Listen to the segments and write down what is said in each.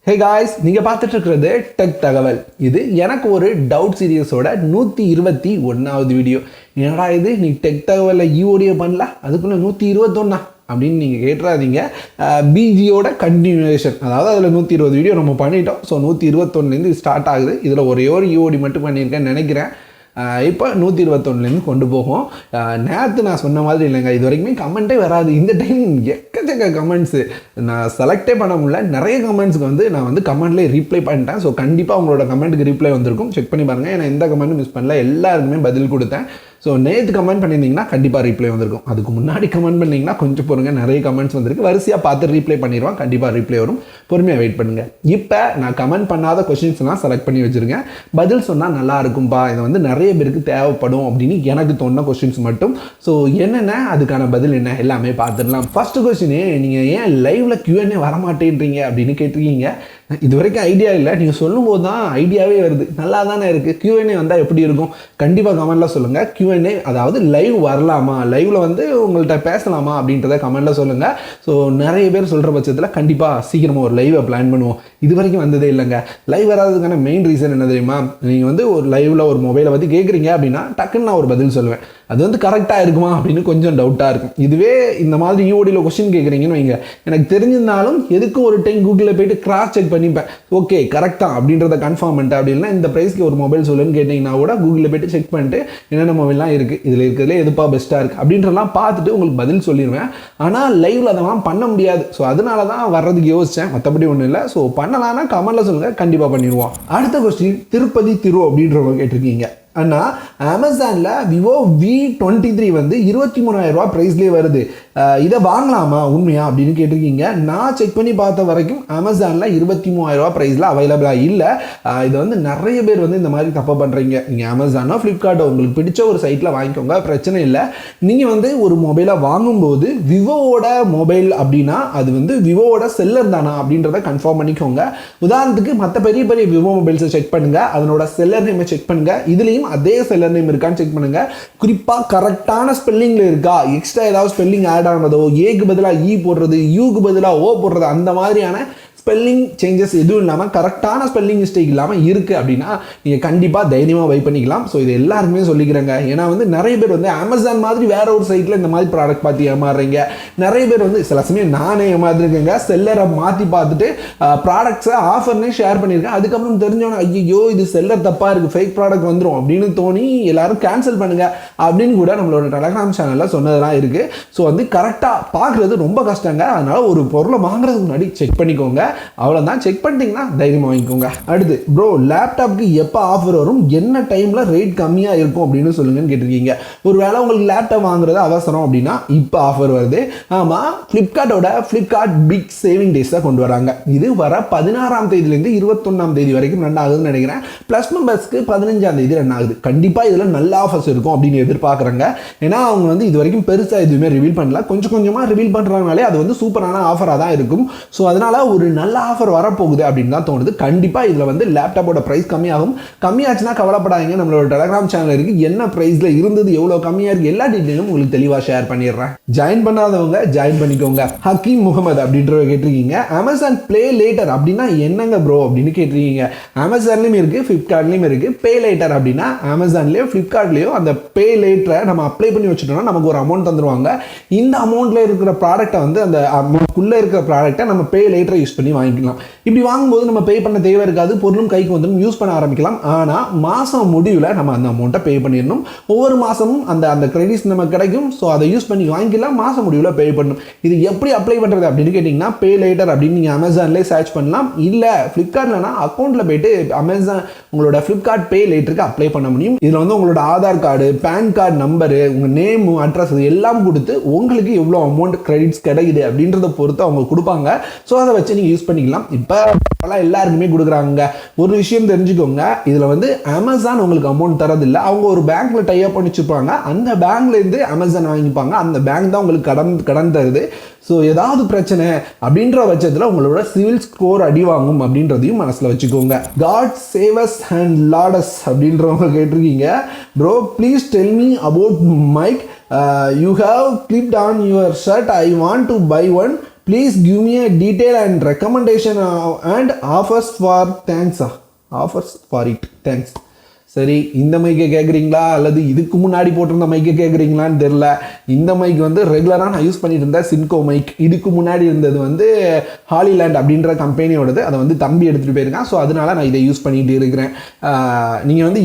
Hey guys, நீங்க பார்த்துட்டு இருக்கிறது டெக் தகவல். இது எனக்கு ஒரு டவுட் சீரியஸோட 121வது வீடியோ. என்னடா இது நீ டெக் தகவல்ல ஈஓடியோ பண்ணல அதுக்குள்ள 121 அப்படின்னு நீங்கள் கேட்டுறாதீங்க. பிஜியோட கண்டினியூஷன், அதாவது அதில் 120 வீடியோ நம்ம பண்ணிட்டோம். ஸோ 121லேருந்து ஸ்டார்ட் ஆகுது. இதில் ஒரே ஒரு ஈஓடி மட்டும் பண்ணியிருக்கேன்னு நினைக்கிறேன். இப்போ 121லேருந்து கொண்டு போகும். நேற்று நான் சொன்ன மாதிரி இல்லைங்க, இது வரைக்குமே கமெண்ட்டே வராது. இந்த டைம் எக்கச்சக்க கமெண்ட்ஸு, நான் செலக்டே பண்ண முடியல. நிறைய கமெண்ட்ஸுக்கு வந்து நான் வந்து கமெண்ட்லேயே ரீப்ளை பண்ணிட்டேன். ஸோ கண்டிப்பாக உங்களோட கமெண்ட்டுக்கு ரீப்ளை வந்திருக்கும். செக் பண்ணி பாருங்கள். ஏன்னா எந்த கமெண்ட்டும் மிஸ் பண்ணல, எல்லாருக்குமே பதில் கொடுத்தேன். ஸோ நேற்று கமெண்ட் பண்ணியிருந்தீங்கன்னா கண்டிப்பாக ரீப்ளை வந்திருக்கும். அதுக்கு முன்னாடி கமெண்ட் பண்ணிங்கன்னா கொஞ்சம் பொறுங்க, நிறைய கமெண்ட்ஸ் வந்திருக்கு. வரிசையாக பார்த்து ரீப்ளை பண்ணிடுவான், கண்டிப்பாக ரீப்ளை வரும். பொறுமையாக வெயிட் பண்ணுங்கள். இப்போ நான் கமெண்ட் பண்ணாத கொஸ்டின்ஸ்லாம் செலக்ட் பண்ணி வச்சுருக்கேன். பதில் சொன்னால் நல்லா இருக்கும்பா, இதை வந்து நிறைய பேருக்கு தேவைப்படும் அப்படின்னு எனக்கு தோணுன கொஸ்டின்ஸ் மட்டும். ஸோ என்னென்ன, அதுக்கான பதில் என்ன, எல்லாமே பார்த்துடலாம். ஃபர்ஸ்ட் கொஸ்டினே, நீங்கள் ஏன் லைவில் Q&A வரமாட்டேன்றீங்க அப்படின்னு கேட்டிருக்கீங்க. இது வரைக்கும் ஐடியா இல்லை, நீங்கள் சொல்லும்போது தான் ஐடியாவே வருது. நல்லா தானே இருக்குது. Q&A வந்தால் எப்படி இருக்கும், கண்டிப்பாக கமெண்ட்டில் சொல்லுங்கள். Q&A அதாவது லைவ் வரலாமா, லைவில் வந்து உங்கள்கிட்ட பேசலாமா அப்படின்றத கமெண்ட்டில் சொல்லுங்கள். ஸோ நிறைய பேர் சொல்கிற பட்சத்தில் கண்டிப்பாக சீக்கிரமாக ஒரு லைவை பிளான் பண்ணுவோம். இது வரைக்கும் வந்ததே இல்லைங்க. லைவ் வராதுக்கான மெயின் ரீசன் என்ன தெரியுமா, நீங்கள் வந்து ஒரு லைவில் ஒரு மொபைலை பற்றி கேட்குறீங்க அப்படின்னா டக்குன்னு நான் ஒரு பதில் சொல்லுவேன். அது வந்து கரெக்டாக இருக்குமா அப்படின்னு கொஞ்சம் டவுட்டாக இருக்கும். இதுவே இந்த மாதிரி ஈஓடியில் கொஸ்டின் கேட்குறீங்கன்னு வைங்க, எனக்கு தெரிஞ்சிருந்தாலும் எதுக்கும் ஒரு டைம் கூகுளில் போய்ட்டு கிராஸ் செக் பண்ணிப்பேன். ஓகே கரெக்டாக அப்படின்றத கன்ஃபார்ம் பண்ணிட்டேன். அப்படின்னா இந்த ப்ரைஸ்க்கு ஒரு மொபைல் சொல்லுன்னு கேட்டிங்கன்னா கூட கூகுளில் போய்ட்டு செக் பண்ணிட்டு என்னென்ன மொபைல்லாம் இருக்குது, இதில் இருக்கிறதுலே எதுப்பா பெஸ்ட்டாக இருக்குது அப்படின்றலாம் பார்த்துட்டு உங்களுக்கு பதில் சொல்லிடுவேன். ஆனால் லைவில் அதெல்லாம் பண்ண முடியாது. ஸோ அதனால தான் வர்றதுக்கு யோசித்தேன், மற்றபடி ஒன்றும் இல்லை. ஸோ பண்ணலான்னா கமெண்ட்டில் சொல்லுங்கள், கண்டிப்பாக பண்ணிடுவோம். அடுத்த கொஸ்டின், திருப்பதி திரு அப்படின்றவங்க கேட்டிருக்கீங்க. அண்ணா, அமேசானில் விவோ V23 வந்து 23,000 ரூபா ப்ரைஸ்லேயே வருது, இதை வாங்கலாமா, உண்மையா அப்படின்னு கேட்டிருக்கீங்க. நான் செக் பண்ணி பார்த்த வரைக்கும் அமேசானில் 23,000 ரூபா ப்ரைஸில் அவைலபிளாக இல்லை. இதை வந்து நிறைய பேர் வந்து இந்த மாதிரி தப்பு பண்ணுறீங்க. நீங்கள் அமேசானோ ஃப்ளிப்கார்ட்டோ உங்களுக்கு பிடிச்ச ஒரு சைட்டில் வாங்கிக்கோங்க, பிரச்சனை இல்லை. நீங்கள் வந்து ஒரு மொபைலை வாங்கும்போது விவோவோட மொபைல் அப்படின்னா அது வந்து விவோவோட செல்லர் தானா அப்படின்றத கன்ஃபார்ம் பண்ணிக்கோங்க. உதாரணத்துக்கு மற்ற பெரிய பெரிய விவோ மொபைல்ஸை செக் பண்ணுங்கள், அதனோட செல்லர் நேமை செக் பண்ணுங்கள். இதுலேயும் அதே செல்லர் நேம் இருக்கான்னு செக் பண்ணுங்க. குறிப்பாக கரெக்டான ஸ்பெல்லிங்ல இருக்கா, எக்ஸ்ட்ரா ஏதாவது ஸ்பெல்லிங் ஆட் ஆனதோ, ஏக்கு பதிலாக இ போடுறது, யூக்கு பதிலாக ஓ போடுறது, அந்த மாதிரியான ஸ்பெல்லிங் சேஞ்சஸ் எதுவும் இல்லாமல் கரெக்டான ஸ்பெல்லிங் மிஸ்டேக் இல்லாமல் இருக்குது அப்படின்னா நீங்கள் கண்டிப்பாக தைரியமாக பை பண்ணிக்கலாம். ஸோ இது எல்லாருக்குமே சொல்லிக்கிறேங்க. ஏன்னா வந்து நிறைய பேர் வந்து அமேசான் மாதிரி வேற ஒரு சைட்டில் இந்த மாதிரி ப்ராடக்ட் பார்த்து ஏமாறுறீங்க. நிறைய பேர் வந்து சில சமயம் நானே ஏமாந்துருக்கேங்க. செல்லரை மாற்றி பார்த்துட்டு ப்ராடக்ட்ஸை ஆஃபர்னே ஷேர் பண்ணியிருக்கேன். அதுக்கப்புறம் தெரிஞ்சவொன்னே ஐயோ இது செல்லர் தப்பாக இருக்குது, ஃபேக் ப்ராடக்ட் வந்துடும் அப்படின்னு தோணி எல்லாரும் கேன்சல் பண்ணுங்க அப்படின்னு கூட நம்மளோட டெலகிராம் சேனலில் சொன்னதெல்லாம் இருக்குது. ஸோ வந்து கரெக்டாக பார்க்குறது ரொம்ப கஷ்டங்க. அதனால் ஒரு பொருளை வாங்குறதுக்கு முன்னாடி செக் பண்ணிக்கோங்க. அவ்வளோதான், செக் பண்ணிட்டீங்கன்னா தைரியமாக வாங்கிக்கோங்க. அடுத்து, ப்ரோ லேப்டாப்க்கு எப்போ ஆஃபர் வரும், என்ன டைமில் ரேட் கம்மியாக இருக்கும் அப்படின்னு சொல்லுங்கன்னு கேட்டிருக்கீங்க. ஒரு வேளை உங்களுக்கு லேப்டாப் வாங்குறது அவசரம் அப்படின்னா இப்போ ஆஃபர் வருது. ஆமாம், ஃப்ளிப்கார்ட் பிக் சேவிங் டேஸை கொண்டு வராங்க. இது வர 16ஆம் தேதியிலேருந்து 21ஆம் தேதி வரைக்கும் ரன் ஆகுதுன்னு நினைக்கிறேன். ப்ளஸ் மெம்பர்ஸ்க்கு 15ஆம் தேதி ரன் ஆகுது. கண்டிப்பாக இதில் நல்ல ஆஃபர்ஸ் இருக்கும் அப்படின்னு எதிர்பார்க்குறாங்க. ஏன்னா அவங்க வந்து இது வரைக்கும் பெருசாக எதுவுமே ரிவீல் பண்ணல, கொஞ்சம் கொஞ்சமாக ரிவீல் பண்ணுறாங்கனாலே அது வந்து சூப்பரான ஆஃபராக தான் இருக்கும். ஸோ அதனால் ஒரு நல்ல ஆஃபர் வரப்போகுது அப்படின்னு தான் தோணுது. கண்டிப்பாக இதில் வந்து லேப்டாப்போட ப்ரைஸ் கம்மியாகும். கம்மியாச்சுன்னா கவலைப்படாதீங்க, நம்மளோட டெலகிராம் சேனல் இருக்குது. என்ன ப்ரைஸில் இருந்தது, எவ்வளோ கம்மியாக இருக்குது, எல்லா டீட்டெயிலும் உங்களுக்கு தெளிவாக ஷேர் பண்ணிடுறேன். ஜாயின் பண்ணாதவங்க ஜாயின் பண்ணிக்கோங்க. ஹக்கீம் முகமது அப்படின்றவங்க கேட்டிருக்கீங்க. அமேசான் ப்ளே லேட்டர் அப்படின்னா என்னங்க ப்ரோ அப்படின்னு கேட்டிருக்கீங்க. அமேசான்லேயும் இருக்குது, ஃப்ளிப்கார்ட்லேயும் இருக்குது. பே லேட்டர் அப்படின்னா அமேசான்லேயோ ஃப்ளிப்கார்ட்லேயோ அந்த பே லேட்டரை நம்ம அப்ளை பண்ணி வச்சுட்டோம்னா நமக்கு ஒரு அமௌண்ட் தந்துடுவாங்க. இந்த அமௌண்ட்டில் இருக்கிற ப்ராடக்ட்டை வந்து அந்த அமௌண்ட்குள்ளே இருக்கிற ப்ராடக்ட்டை நம்ம பே லேட்டரை யூஸ் பண்ணி வாங்கிக்கலாம். இப்படி வாங்கும்போது நம்ம பே பண்ண தேவை இருக்காது, பொருளும் கைக்கு வந்து யூஸ் பண்ண ஆரம்பிக்கலாம். ஆனால் மாதம் முடிவில் நம்ம அந்த அமௌண்ட்டை பே பண்ணிடணும். ஒவ்வொரு மாதமும் அந்த கிரெடிட்ஸ் நமக்கு கிடைக்கும். ஸோ அதை யூஸ் பண்ணி வாங்கிக்கலாம், மாதம் முடிவில் பே பண்ணணும். இது எப்படி அப்ளை பண்ணுறது அப்படின்னு கேட்டிங்கன்னா, பே லேட்டர் அப்படின்னு நீங்கள் அமேசான்லேயே சர்ச் பண்ணலாம். இல்லை ஃப்ளிப்கார்ட்லனா அக்கௌண்ட்டில் போய்ட்டு அமேசான் உங்களோட ஃப்ளிப்கார்ட் பே லேட்டருக்கு அப்ளை பண்ண முடியும். இதில் வந்து உங்களோட Aadhaar card, PAN card number, உங்கள் நேமு, அட்ரஸ் எல்லாம் கொடுத்து உங்களுக்கு எவ்வளோ அமௌண்ட் கிரெடிட்ஸ் கிடைக்குது அப்படின்றத பொறுத்து அவங்க கொடுப்பாங்க. ஸோ அதை வச்சு நீங்கள் யூஸ் பண்ணிக்கலாம். இப்போ எல்லாருக்குமே கொடுக்குறாங்க. ஒரு விஷயம் தெரிஞ்சுக்கோங்க, இதில் வந்து அமேசான் உங்களுக்கு அமௌண்ட் தரதில்லை. அவங்க ஒரு பேங்க்ல டைப் பண்ணி வச்சுருப்பாங்க. அந்த பேங்க்லேருந்து அமேசான் வாங்கிப்பாங்க. அந்த பேங்க் தான் உங்களுக்கு கடன் தருது. ஸோ ஏதாவது பிரச்சனை அப்படின்ற பட்சத்தில் உங்களோட சிவில் ஸ்கோர் அடி வாங்கும் அப்படின்றதையும் மனசில் வச்சுக்கோங்க. காட் சேவஸ் அண்ட் லாடஸ் அப்படின்றவங்க கேட்டிருக்கீங்க. Bro please tell me about mic you have clipped on your shirt, I want to buy one please give me a detail and recommendation and offers for thanks offers for it thanks. சரி, இந்த மைக்கை கேட்குறீங்களா அல்லது இதுக்கு முன்னாடி போட்டிருந்த மைக்கை கேட்குறீங்களான்னு தெரில. இந்த மைக் வந்து ரெகுலராக நான் யூஸ் பண்ணிட்டு இருந்தேன் சின்கோ மைக். இதுக்கு முன்னாடி இருந்தது வந்து ஹாலிலேண்ட் அப்படின்ற கம்பெனியோடது. அதை வந்து தம்பி எடுத்துகிட்டு போயிருக்கான். ஸோ அதனால நான் இதை யூஸ் பண்ணிகிட்டு இருக்கிறேன். நீங்கள் வந்து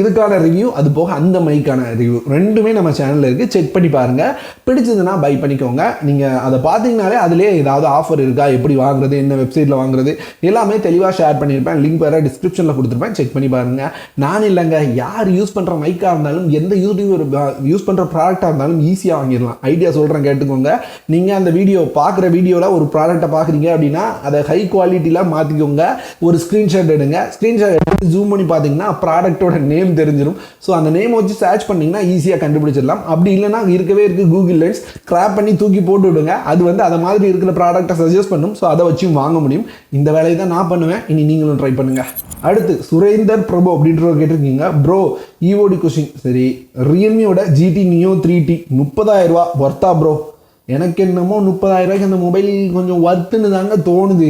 இதுக்கான ரிவ்யூ, அது போக அந்த மைக்கான ரிவ்யூ ரெண்டுமே நம்ம சேனலில் இருக்குது. செக் பண்ணி பாருங்கள். பிடிச்சதுன்னா பை பண்ணிக்கோங்க. நீங்கள் அதை பார்த்தீங்கனாலே அதிலே ஏதாவது ஆஃபர் இருக்கா, எப்படி வாங்குறது, என்ன வெப்சைட்டில் வாங்குறது எல்லாமே தெளிவாக ஷேர் பண்ணியிருப்பேன். லிங்க் வேறு டிஸ்கிரிப்ஷனில் கொடுத்துருப்பேன். செக் பண்ணி பாருங்கள். நான் இல்லைங்க, யார் யூஸ் பண்ணுற மைக்காக இருந்தாலும் எந்த யூடியூபர் யூஸ் பண்ணுற ப்ராடக்டாக இருந்தாலும் ஈஸியாக வாங்கிடலாம். ஐடியா சொல்கிறேன் கேட்டுக்கோங்க. நீங்கள் அந்த பார்க்குற வீடியோவில் ஒரு ப்ராடக்ட்டை பார்க்குறீங்க அப்படின்னா அதை ஹை குவாலிட்டியில் மாற்றிக்கோங்க. ஒரு ஸ்க்ரீன்ஷாட் எடுங்க. ஸ்க்ரீன்ஷாட் எடுத்து ஜூம் பண்ணி பார்த்தீங்கன்னா ப்ராடக்டோட நேம் தெரிஞ்சிடும். ஸோ அந்த நேம் வச்சு சர்ச் பண்ணிங்கன்னா ஈஸியாக கண்டுபிடிச்சிடலாம். அப்படி இல்லைன்னா இருக்கவே இருக்குது கூகுள் லென்ஸ், கிராப் பண்ணி தூக்கி போட்டு விடுங்க. அது வந்து அதை மாதிரி இருக்கிற ப்ராடக்ட்டை சஜஸ்ட் பண்ணும். ஸோ அதை வச்சும் வாங்க முடியும். இந்த வேலையை தான் நான் பண்ணுவேன். இனி நீங்களும் ட்ரை பண்ணுங்கள். அடுத்து சுரேந்தர் பிரபு அப்படின்றவர் கேட்டிருக்கீங்க, ப்ரோ ஈஓடி கொஷின். சரி, ரியல்மியோட GT Neo 3T 30,000 ரூபா ஒர்த்தா ப்ரோ? எனக்கு என்னமோ 30,000 ரூபாய்க்கு அந்த மொபைல் கொஞ்சம் ஒர்த்துன்னு தாங்க தோணுது.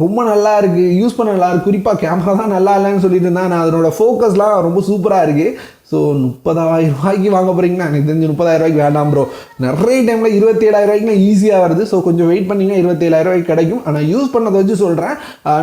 ரொம்ப நல்லா இருக்குது, யூஸ் பண்ண நல்லா இருக்குது. குறிப்பாக கேமரா தான் நல்லா இல்லைன்னு சொல்லிட்டு இருந்தேன். நான் அதனோட ஃபோக்கஸ்லாம் ரொம்ப சூப்பராக இருக்குது. ஸோ 30,000 ரூபாய்க்கு வாங்க போகிறீங்கன்னா எனக்கு தெரிஞ்சு 30,000 ரூபாய்க்கு வேண்டாம் ப்ரோ. நிறைய டைமில் 27,000 ரூபாய்க்குலாம் ஈஸியாக வருது. ஸோ கொஞ்சம் வெயிட் பண்ணிங்கன்னா 27,000 ரூபாய்க்கு கிடைக்கும். ஆனால் யூஸ் பண்ணதை வச்சு சொல்கிறேன்,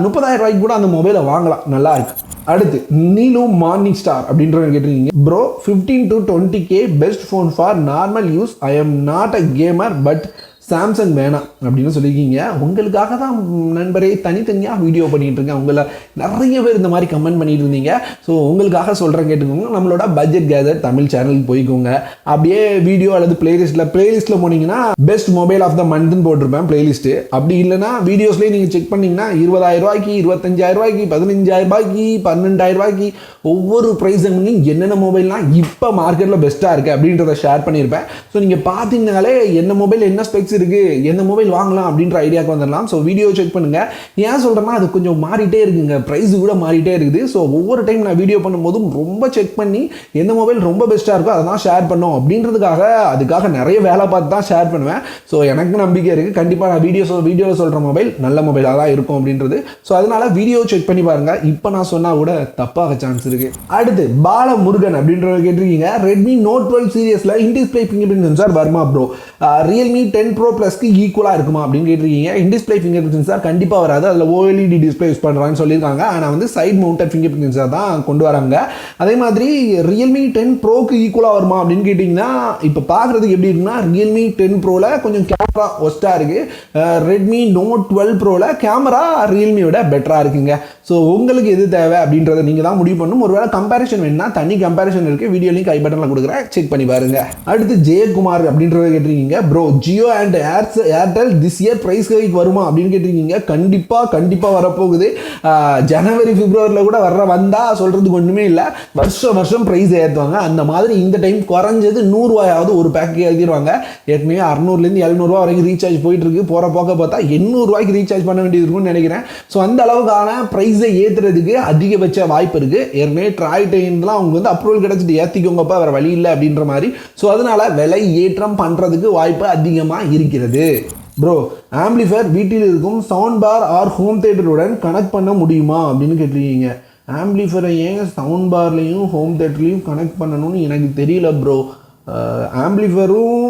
30,000 ரூபாய்க்கு கூட அந்த மொபைலை வாங்கலாம், நல்லா இருக்கு. அடுத்து நீலு மார்னிங் ஸ்டார் அப்படின்றவங்க கேட்டிருக்கீங்க, bro 15 to 20K best phone for normal use. I'm not a gamer but Samsung வேணாம் அப்படின்னு சொல்லியிருக்கீங்க. உங்களுக்காக தான் நண்பரே தனித்தனியாக வீடியோ பண்ணிகிட்டு இருக்கேன். உங்களை நிறைய பேர் இந்த மாதிரி கமெண்ட் பண்ணிட்டு இருந்தீங்க. ஸோ உங்களுக்காக சொல்கிறேன் கேட்டுக்கோங்க. நம்மளோட பட்ஜெட் கேதர் தமிழ் சேனலுக்கு போய்க்கோங்க. அப்படியே வீடியோ அல்லது பிளேலிஸ்ட்டில் போனீங்கன்னா பெஸ்ட் மொபைல் ஆஃப் த மந்த்னு போட்டிருப்பேன் பிளேலிஸ்ட்டு. அப்படி இல்லைனா வீடியோஸ்லேயே நீங்கள் செக் பண்ணிங்கன்னா 20,000 ரூபாய்க்கு, 25,000 ரூபாய்க்கு, 15,000 ரூபாய்க்கு, 12,000 ரூபாய்க்கு ஒவ்வொரு ப்ரைஸுங்களையும் என்னென்ன மொபைல்லாம் இப்போ மார்க்கெட்டில் பெஸ்ட்டாக இருக்குது அப்படின்றத ஷேர் பண்ணியிருப்பேன். ஸோ நீங்கள் பார்த்தீங்கனாலே என்ன மொபைல் என்ன ஸ்பெக்ஸ் இருக்கு, எந்த மொபைல் வாங்கலாம் அப்படின்ற ஐடியாவுக்கு வந்துடலாம். ஸோ வீடியோ செக் பண்ணுங்க. ஏன் சொல்றேன்னா அது கொஞ்சம் மாறிட்டே இருக்குங்க, பிரைஸ் கூட மாறிட்டே இருக்குது. ஸோ ஒவ்வொரு டைம் நான் வீடியோ பண்ணும்போதும் ரொம்ப செக் பண்ணி எந்த மொபைல் ரொம்ப பெஸ்ட்டாக இருக்கோ அதை தான் ஷேர் பண்ணோம் அப்படின்றதுக்காக அதுக்காக நிறைய வேலை பார்த்து தான் ஷேர் பண்ணுவேன். ஸோ எனக்கு நம்பிக்கை இருக்குது, கண்டிப்பாக நான் வீடியோவில் சொல்கிற மொபைல் நல்ல மொபைலாக தான் இருக்கும் அப்படின்றது. ஸோ அதனால வீடியோ செக் பண்ணி பாருங்க. இப்போ நான் சொன்னால் கூட தப்பாக சான்ஸ் இருக்கு. அடுத்து பாலமுருகன் அப்படின்றவங்க கேட்டிருக்கீங்க, ரெட்மி நோட் 12 சீரியஸில் இன்டிஸ்பிளே ஃபிங்கர்பிரிண்ட் சென்சார் வருமா ப்ரோ? ரியல்மி 10 Pro ப்ளஸ்க்கு ஈக்குவலாக இருக்குமா அப்படின்னு கேட்டிருக்கீங்க. இன்டிஸ்பிளே ஃபிங்கர்பிரிண்ட் சென்சார் கண்டிப்பாக வராது. அதில் OLED டிஸ்பிளே யூஸ் பண்ணுறாங்கன்னு சொல்லியிருக்காங்க. ஆனால் வந்து சைட் மவுண்டட் ஃபிங்கர்பிரிண்ட் சென்சார் தான் கொண்டு வராங்க. அதே மாதிரி ரியல்மி 10 ப்ரோக்கு ஈக்குவலாக வருமா அப்படின்னு கேட்டிங்கன்னா, இப்போ பார்க்குறதுக்கு எப்படி இருக்குன்னா ரியல்மி 10 ப்ரோவில் கொஞ்சம் கேமரா ஒஸ்ட்டாக இருக்குது. ரெட்மி நோட் 12 ப்ரோவில் கேமரா ரியல்மியோட பெட்டராக இருக்குங்க. ஸோ உங்களுக்கு எது தேவை அப்படின்றத நீங்கள் தான் முடிவு பண்ணணும். ஒருவேளை கம்பேரிஷன் வேணும்னா தனி கம்பேரிஷன் இருக்குது, வீடியோ லிங்க் ஐ பட்டனில் கொடுக்குறேன், செக் பண்ணி பாருங்க. அடுத்து ஜெயக்குமார் அப்படின்றத கேட்டிருக்கீங்க, bro Jio and Airtel this year price hike வருமா அப்படின்னு கேட்டிருக்கீங்க. கண்டிப்பாக வரப்போகுது. ஜனவரி பிப்ரவரியில் கூட வந்தால் சொல்கிறதுக்கு ஒன்றுமே இல்லை. வருஷம் ப்ரைஸ் ஏற்றுவாங்க. அந்த மாதிரி இந்த டைம் குறைஞ்சது 100 ரூபாயாவது ஒரு பேக்கேஜ் எழுதிடுவாங்க. ஏற்கனவே 600லேருந்து 700 ரூபா வரைக்கும் ரீசார்ஜ் போயிட்டு இருக்கு. போகிற போக்க பார்த்தா 800 ரூபாய்க்கு ரீசார்ஜ் பண்ண வேண்டியது இருக்கும்னு நினைக்கிறேன். ஸோ அந்த அளவுக்கான ப்ரைஸை ஏற்றுறதுக்கு அதிகபட்ச வாய்ப்பு இருக்குது. ஏற்கனவே ட்ராய் டைம்லாம் அவங்க வந்து அப்ரூவல் கிடச்சிட்டு ஏற்றிக்கோங்கப்பா, வேறு வழி இல்லை அப்படின்ற மாதிரி. ஸோ அதனால விலை ஏற்றம் பண்ணுறதுக்கு வாய்ப்பு அதிகமாக இருக்கிறது. ப்ரோ ஆம்பிளிஃபயர் வீட்டில் இருக்கும் சவுண்ட் பார் ஆர் ஹோம் தேட்டருடன் கனெக்ட் பண்ண முடியுமா அப்படின்னு கேட்டிருக்கீங்க. ஆம்பிளிஃபயரை ஏங்க சவுண்ட் பார்லையும் ஹோம் தேட்டர்லையும் கனெக்ட் பண்ணணும்னு எனக்கு தெரியல ப்ரோ. ஆம்பிளிஃபரும்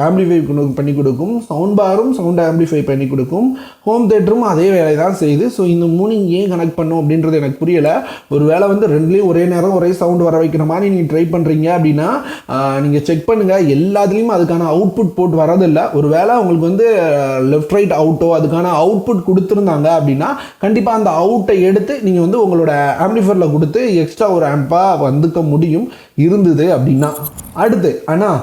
ஆம்பிளிஃபை பண்ணி கொடுக்கும், சவுண்ட் பாரும் சவுண்ட் ஆம்பிளிஃபை பண்ணி கொடுக்கும், ஹோம் தேட்டரும் அதே வேலை தான் செய்யுது. ஸோ இந்த மூணையும் ஏன் கனெக்ட் பண்ணும் அப்படின்றது எனக்கு புரியலை. ஒரு வேளை வந்து ரெண்டுலேயும் ஒரே நேரம் ஒரே சவுண்டு வர வைக்கிற மாதிரி நீங்கள் ட்ரை பண்ணுறீங்க அப்படின்னா நீங்கள் செக் பண்ணுங்கள். எல்லாத்துலேயும் அதுக்கான அவுட்புட் போட்டு வரதில்லை. ஒரு வேளை உங்களுக்கு வந்து லெஃப்ட் ரைட் அவுட்டோ அதுக்கான அவுட்புட் கொடுத்துருந்தாங்க அப்படின்னா கண்டிப்பாக அந்த அவுட்டை எடுத்து நீங்கள் வந்து உங்களோட ஆம்பிளிஃபயரில் கொடுத்து எக்ஸ்ட்ரா ஒரு ஆம்பாக வந்துக்க முடியும் இருந்தது அப்படின்னா. அடுத்து ஆனால்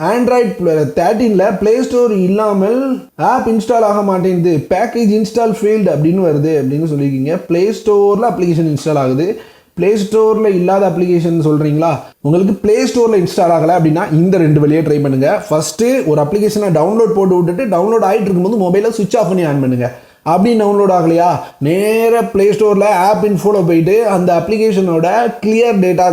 ஆண்ட்ராய்ட் 13ல் ப்ளே ஸ்டோர் இல்லாமல் ஆப் இன்ஸ்டால் ஆக மாட்டேங்குது, பேக்கேஜ் இன்ஸ்டால் ஃபெயில்டு அப்படின்னு வருது அப்படின்னு சொல்லியிருக்கீங்க. ப்ளே ஸ்டோரில் அப்ளிகேஷன் இன்ஸ்டால் ஆகுது, ப்ளே ஸ்டோரில் இல்லாத அப்ளிகேஷன் சொல்கிறீங்களா? உங்களுக்கு ப்ளே ஸ்டோரில் இன்ஸ்டால் ஆகலை அப்படின்னா இந்த 2 வழியை ட்ரை பண்ணுங்கள். ஃபஸ்ட்டு ஒரு அப்ளிகேஷனை டவுன்லோட் போட்டு விட்டுட்டு டவுன்லோட் ஆகிட்டு இருக்கும்போது மொபைலை சுவிட்ச் ஆஃப் பண்ணி ஆன் பண்ணுங்கள். அப்படி டவுன்லோட் ஆகலையா, நேராக ப்ளே ஸ்டோரில் ஆப் இன்ஃபோவில் போயிட்டு அந்த அப்ளிகேஷனோட கிளியர் டேட்டா,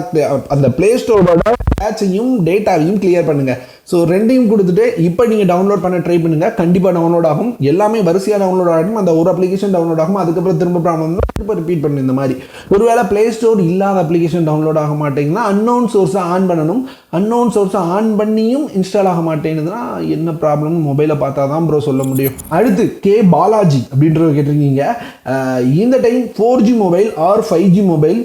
அந்த ப்ளே ஸ்டோரோட கேட்சையும் டேட்டாவையும் கிளியர் பண்ணுங்கள். ஸோ ரெண்டையும் கொடுத்துட்டு இப்போ நீங்கள் டவுன்லோட் பண்ண ட்ரை பண்ணுங்கள், கண்டிப்பாக டவுன்லோட் ஆகும். எல்லாமே வரிசையாக டவுன்லோட் ஆகும். அந்த ஒரு அப்ளிகேஷன் டவுன்லோட் ஆகும், அதுக்கப்புறம் திரும்ப ப்ராப்ளம் இப்போ ரிப்பீட் பண்ணு. இந்த மாதிரி ஒருவேளை ப்ளே ஸ்டோர் இல்லாத அப்ளிகேஷன் டவுன்லோட் ஆக மாட்டேங்குதுன்னா அன்னோன் சோர்ஸை ஆன் பண்ணணும். அன்னோன் சோர்ஸை ஆன் பண்ணியும் இன்ஸ்டால் ஆக மாட்டேங்குதுன்னா என்ன ப்ராப்ளம் மொபைலை பார்த்தா தான் ப்ரோ சொல்ல முடியும். அடுத்து கே பாலாஜி அப்படின்றத கேட்டிருக்கீங்க. இந்த time 4G mobile or 5G mobile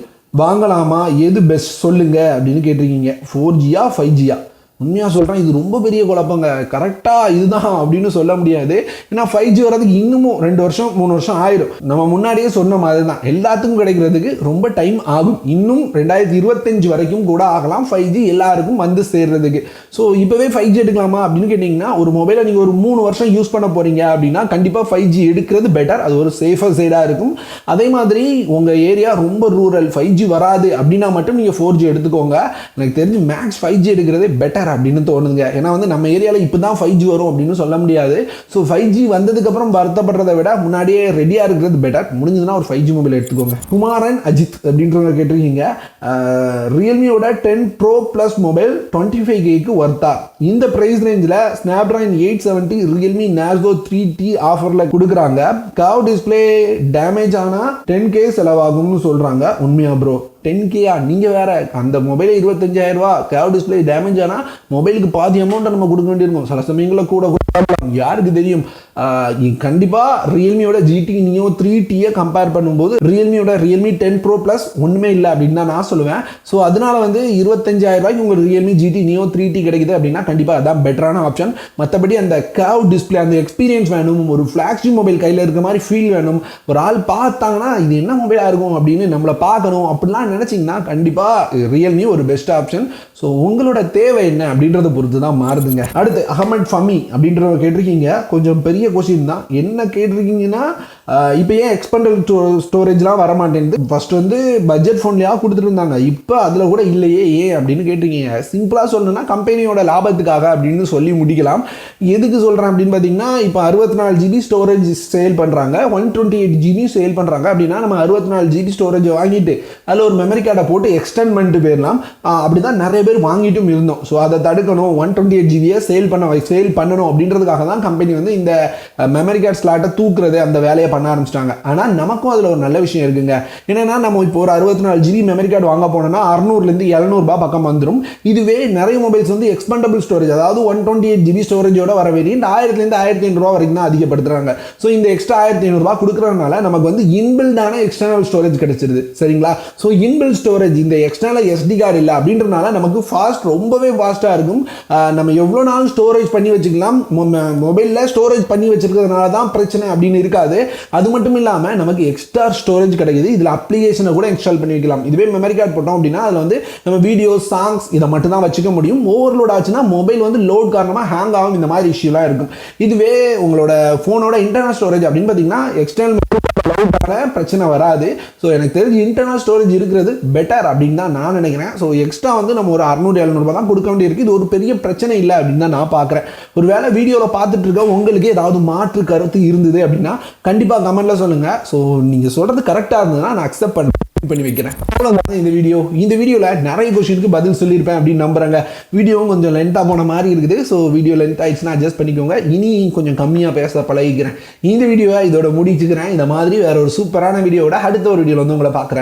வாங்கலாமா, எது பெஸ்ட் சொல்லுங்க அப்படின்னு கேட்டிருக்கீங்க. 4Gயா 5Gயா? உண்மையாக சொல்கிறேன், இது ரொம்ப பெரிய குழப்பங்க. கரெக்டாக இதுதான் அப்படின்னு சொல்ல முடியாது. ஏன்னா 5G வரதுக்கு இன்னமும் 2 வருஷம் 3 வருஷம் ஆயிடும். நம்ம முன்னாடியே சொன்ன மாதிரி தான், எல்லாத்துக்கும் கிடைக்கிறதுக்கு ரொம்ப டைம் ஆகும். இன்னும் 2025 வரைக்கும் கூட ஆகலாம் 5G எல்லாருக்கும் வந்து சேர்றதுக்கு. ஸோ இப்போவே 5G எடுக்கலாமா அப்படின்னு கேட்டிங்கன்னா, ஒரு மொபைலை நீங்கள் ஒரு 3 வருஷம் யூஸ் பண்ண போகிறீங்க அப்படின்னா கண்டிப்பாக 5G எடுக்கிறது பெட்டர். அது ஒரு சேஃபர் சைடாக இருக்கும். அதே மாதிரி உங்கள் ஏரியா ரொம்ப ரூரல், 5G வராது அப்படின்னா மட்டும் நீங்கள் 4G எடுத்துக்கோங்க. எனக்கு தெரிஞ்சு மேக்ஸ் 5G எடுக்கிறதே பெட்டர் அப்படின்னு தோணுங்க. ஏன்னா வந்து நம்ம ஏரியாவில் இப்போ தான் 5G வரும் அப்படின்னு சொல்ல முடியாது. ஸோ 5G வந்ததுக்கப்புறம் வருத்தப்படுறதை விட முன்னாடியே ரெடியாக இருக்கிறது பெட்டர். முடிஞ்சதுன்னா ஒரு 5G மொபைல் எடுத்துக்கோங்க. குமாரன் அஜித் அப்படின்றவங்க கேட்டிருக்கீங்க, ரியல்மியோட 10 Pro Plus மொபைல் 25K ஒர்த்தா? இந்த ப்ரைஸ் ரேஞ்சில் ஸ்னாப்ட்ராகன் 870 ரியல்மி நார்சோ 3T ஆஃபரில் கொடுக்குறாங்க. கர்வ் டிஸ்பிளே டேமேஜ் ஆனால் 10K செலவாகும்னு சொல்கிறாங்க. உண்மையா ப்ரோ? 10K நீங்கள் வேற, அந்த மொபைல் 25,000 ரூபா, கர்வ் டிஸ்பிளே டேமேஜ் ஆனால் மொபைலுக்கு பாதி அமௌண்ட்டை நம்ம கொடுக்க வேண்டியிருக்கும். சில சமயங்களில் கூட யாருக்கு தெரியும். கண்டிப்பாக ரியல்மியோட GT Neo 3T கம்பேர் பண்ணும்போது ரியல்மி 10 Pro Plus ஒன்றுமே இல்லை அப்படின்னு தான் நான் சொல்லுவேன். ஸோ அதனால வந்து 25,000 ரூபாய்க்கு உங்களுக்கு ரியல்மி GT Neo 3T கிடைக்குது அப்படின்னா கண்டிப்பாக அதான் பெட்டரான ஆப்ஷன். மற்றபடி அந்த கர்வ் டிஸ்பிளே அந்த எக்ஸ்பீரியன்ஸ் வேணும், ஒரு ஃப்ளாக்ஷிப் மொபைல் கையில் இருக்க மாதிரி ஃபீல் வேணும், ஒரு ஆள் பார்த்தாங்கன்னா இது என்ன மொபைலாக இருக்கும் அப்படின்னு நம்மளை பார்க்கணும் அப்படிலாம் நினச்சிங்கன்னா கண்டிப்பாக ரியல்மி ஒரு பெஸ்ட் ஆப்ஷன். ஸோ உங்களோட தேவை என்ன அப்படின்றத பொறுத்து தான் மாறுதுங்க. அடுத்து அகமட் ஃபமி அப்படின்றவங்க கேட்டிருக்கீங்க, கொஞ்சம் பெரிய கொஸ்டின் தான். என்ன கேட்டிருக்கீங்கன்னா, இப்போ ஏன் எக்ஸ்பேண்டபிள் ஸ்டோரேஜ்லாம் வர மாட்டேங்குது? ஃபர்ஸ்ட் வந்து பட்ஜெட் ஃபோன்லையாக கொடுத்துட்டு இருந்தாங்க, இப்போ அதில் கூட இல்லையே ஏன் அப்படின்னு கேட்டிருக்கீங்க. சிம்பிளாக சொல்லணும்னா கம்பெனியோட லாபத்துக்காக அப்படின்னு சொல்லி முடிக்கலாம். எதுக்கு சொல்கிறேன் அப்படின்னு பார்த்தீங்கன்னா, இப்போ 64 GB ஸ்டோரேஜ் சேல் பண்ணுறாங்க, 128 GB சேல் பண்ணுறாங்க அப்படின்னா நம்ம 64 GB ஸ்டோரேஜ் வாங்கிட்டு அதில் ஒரு மெமரி கார்டை போட்டு எக்ஸ்டெண்ட் பண்ணிட்டு போயிடலாம். அப்படி தான் நிறைய பேர் வாங்கிட்டும் இருந்தோம். ஸோ அதை தடுக்கணும், 128 GB சேல் பண்ணணும் அப்படின்றதுக்காக தான் கம்பெனி வந்து இந்த மெமரி கார்டு ஸ்லாட்டை தூக்குறது அந்த வேலையை பண்ண ஆரம்பிச்சிட்டாங்க. ஆனால் நமக்கும் அதில் ஒரு நல்ல விஷயம் இருக்குங்க. என்னன்னா, நம்ம இப்போ ஒரு 64 GB மெமரி கார்டு வாங்க போனோம்னா 600லேருந்து 700 ரூபாய் பக்கம் வந்துடும். இதுவே நிறைய மொபைல்ஸ் வந்து எக்ஸ்பேண்டபிள் ஸ்டோரேஜ், அதாவது 128 GB ஸ்டோரேஜோட வர வேரியன்ட் 1000லேருந்து 1500 ரூபா வரைக்கும் தான் அதிகப்படுத்துறாங்க. ஸோ இந்த எக்ஸ்ட்ரா 1500 ரூபாய் கொடுக்குறதுனால நமக்கு வந்து இன்பில்டான எக்ஸ்டர்னல் ஸ்டோரேஜ் கிடைச்சிருது. சரிங்களா? ஸோ இன்பில்ட் ஸ்டோரேஜ், இந்த எக்ஸ்டர்னல் SD கார்டு இல்லை அப்படின்றனால நமக்கு ரொம்பவே ஃபாஸ்ட்டாக இருக்கும். நம்ம எவ்வளோ நாள் ஸ்டோரேஜ் பண்ணி வச்சுக்கலாம். மொபைலில் ஸ்டோரேஜ் பண்ணி வச்சிருக்கிறதுனால தான் பிரச்சனை அப்படின்னு இருக்காது. அது மட்டும் இல்லாமல் நமக்கு எக்ஸ்ட்ரா ஸ்டோரேஜ் கிடைக்குது. இதில் அப்ளிகேஷனை கூட இன்ஸ்டால் பண்ணி வைக்கலாம். இதுவே மெமரி கார்டு போட்டோம் அப்படின்னா அதில் வந்து நம்ம வீடியோ, சாங்ஸ் இதை மட்டும் தான் வச்சுக்க முடியும். ஓவர்லோட் ஆச்சுன்னா மொபைல் வந்து லோட் காரணமாக ஹேங் ஆகும், இந்த மாதிரி இஷ்யூலாம் இருக்கும். இதுவே உங்களோட ஃபோனோட இன்டர்னல் ஸ்டோரேஜ் அப்படின்னு பார்த்தீங்கன்னா எக்ஸ்டர்னல் பிரச்சனை வராது. ஸோ எனக்கு தெரிஞ்சு இன்டர்னல் ஸ்டோரேஜ் இருக்கிறது பெட்டர் அப்படின்னு தான் நான் நினைக்கிறேன். ஸோ எக்ஸ்ட்ரா வந்து நம்ம ஒரு 600-700 ரூபாய் தான் கொடுக்க வேண்டியிருக்கு. இது ஒரு பெரிய பிரச்சனை இல்லை அப்படின்னு தான் நான் பார்க்குறேன். ஒரு வேளை வீடியோவில் பார்த்துட்டு இருக்க உங்களுக்கு ஏதாவது மாற்று கருத்து இருந்தது அப்படின்னா கண்டிப்பாக கமெண்ட்ல சொல்லுங்கள். ஸோ நீங்கள் சொல்கிறது கரெக்டாக இருந்ததுன்னா நான் அக்செப்ட் பண்ணி வைக்கிறேன். அவ்வளோதான் இந்த வீடியோவில் நிறைய கொஸ்டினுக்கு பதில் சொல்லியிருப்பேன் அப்படின்னு நம்புறாங்க. வீடியோவும் கொஞ்சம் லென்த்தாக போன மாதிரி இருக்குது. ஸோ வீடியோ லென்த் ஆயிடுச்சுன்னா அட்ஜஸ்ட் பண்ணிக்கோங்க. இனி கொஞ்சம் கம்மியாக பேச பழகிக்கிறேன். இந்த வீடியோவை இதோட முடிச்சுக்கிறேன். இந்த மாதிரி வேற ஒரு சூப்பரான வீடியோவோட அடுத்த ஒரு வீடியோவில் வந்து உங்களை பார்க்குறேன்.